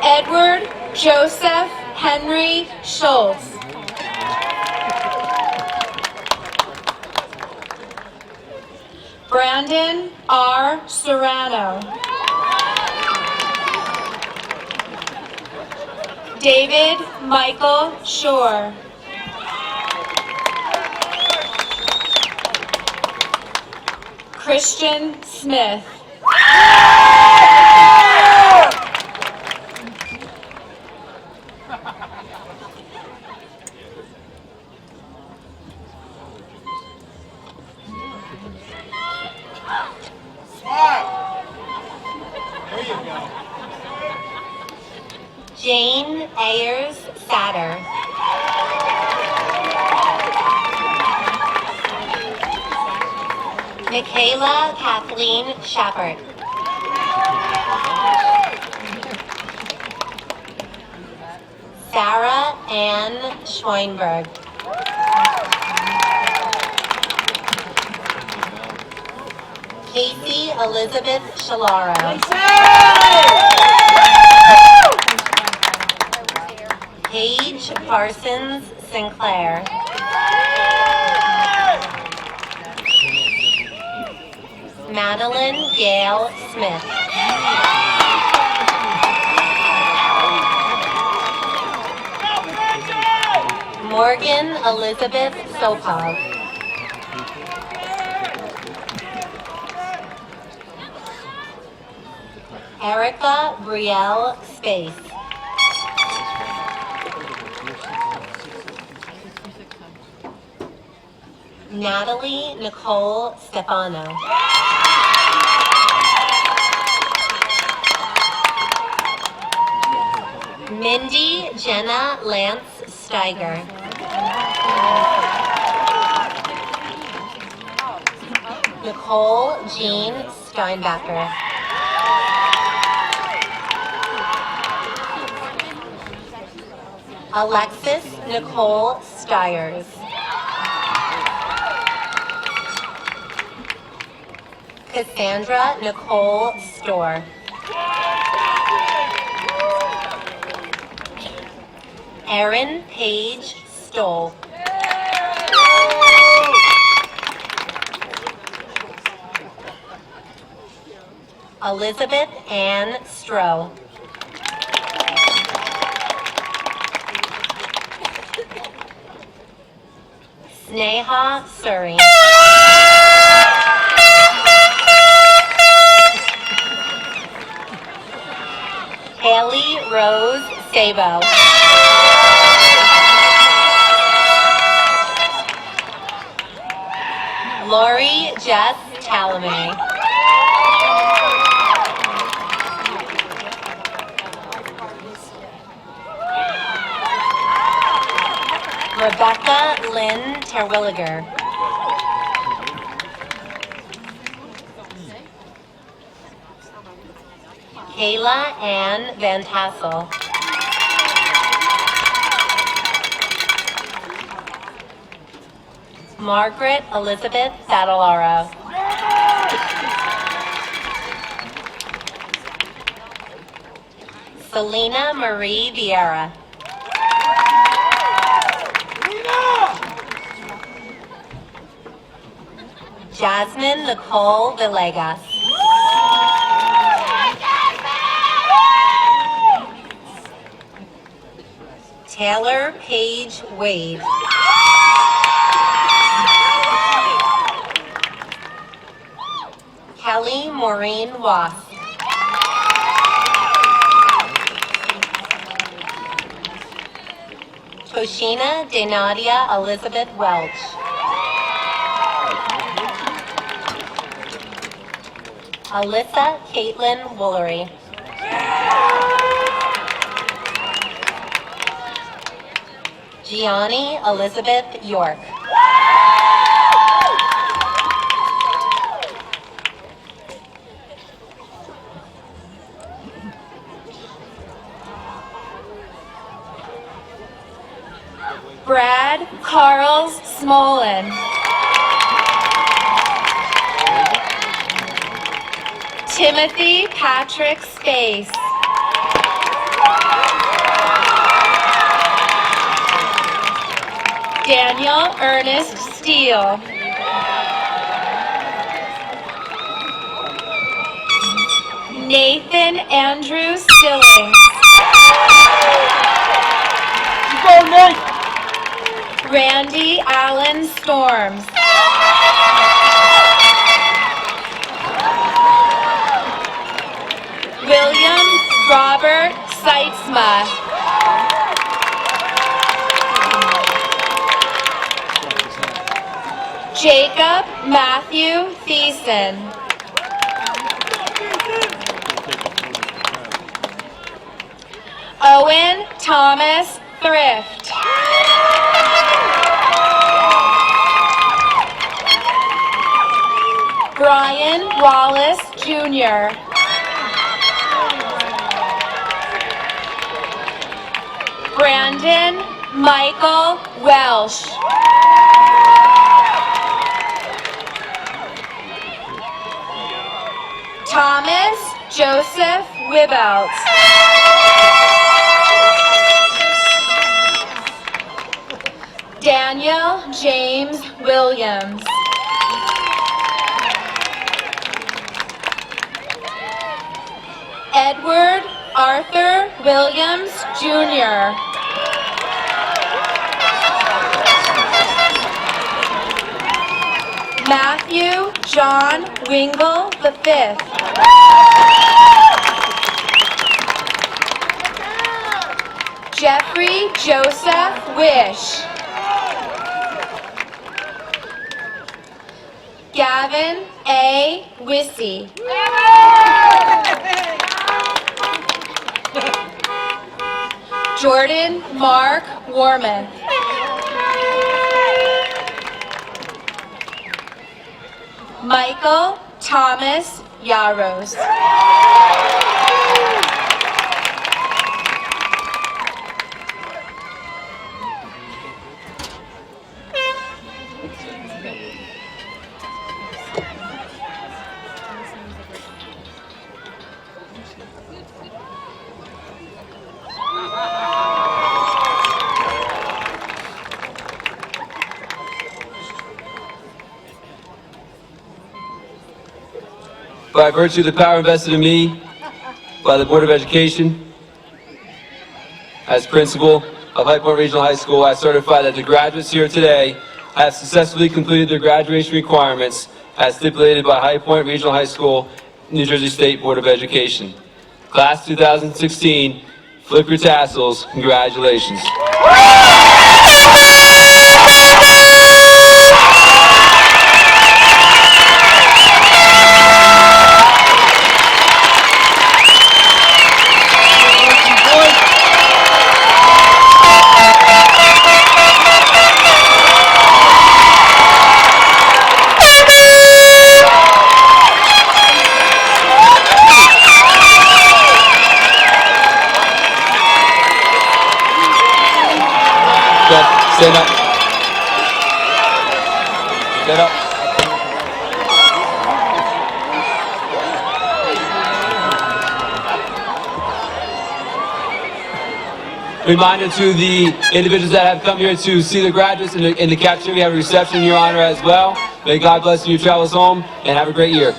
Edward Joseph Henry Schultz. Brandon R. Serrano. David Michael Shore. Christian Smith. Jane Ayers Satter. Michaela Kathleen Shepard. Sarah Ann Schweinberg. Casey Elizabeth Shalaro. Paige Parsons Sinclair. Madeline Gail Smith. Morgan Elizabeth Sopov. Erica Brielle Space. Natalie Nicole Stefano. Mindy Jenna Lance Steiger. Nicole Jean Steinbacher. Alexis Nicole Stiers. Cassandra Nicole Storr. Erin Paige Stoll. Elizabeth Ann Stroh. Sneha Suri. Haley Rose Sabo. Lori Jess Talamay. Rebecca Lynn Terwilliger. Kayla Ann Van Tassel. Margaret Elizabeth Saddalaro. Selena Marie Vieira. Jasmine Nicole Villegas. Taylor Paige Wade. Kelly Maureen Wasp. Toshina Denadia Elizabeth Welch. Alyssa Caitlin Woolery. Gianni Elizabeth York. Brad Carls Smolin. Timothy Patrick Space. Daniel Ernest Steele. Nathan Andrew Stillings. Go, Nate! Randy Allen Storms. William Robert Seitzma. Jacob Matthew Thiessen. Owen Thomas Thrift. Brian Wallace Jr. Brandon Michael Welsh. Thomas Joseph Wibelt. Daniel James Williams. Edward Arthur Williams Jr. Matthew John Wingle V. Jeffrey Joseph Wish. Gavin A. Wissy. Jordan Mark Warman. Michael Thomas Yaros. By virtue of the power invested in me by the Board of Education, as principal of High Point Regional High School, I certify that the graduates here today have successfully completed their graduation requirements as stipulated by High Point Regional High School, New Jersey State Board of Education. Class 2016, flip your tassels, congratulations. Stand up. Stand up. Reminder to the individuals that have come here to see the graduates in the cafeteria. We have a reception in your honor as well. May God bless you in your travels home and have a great year.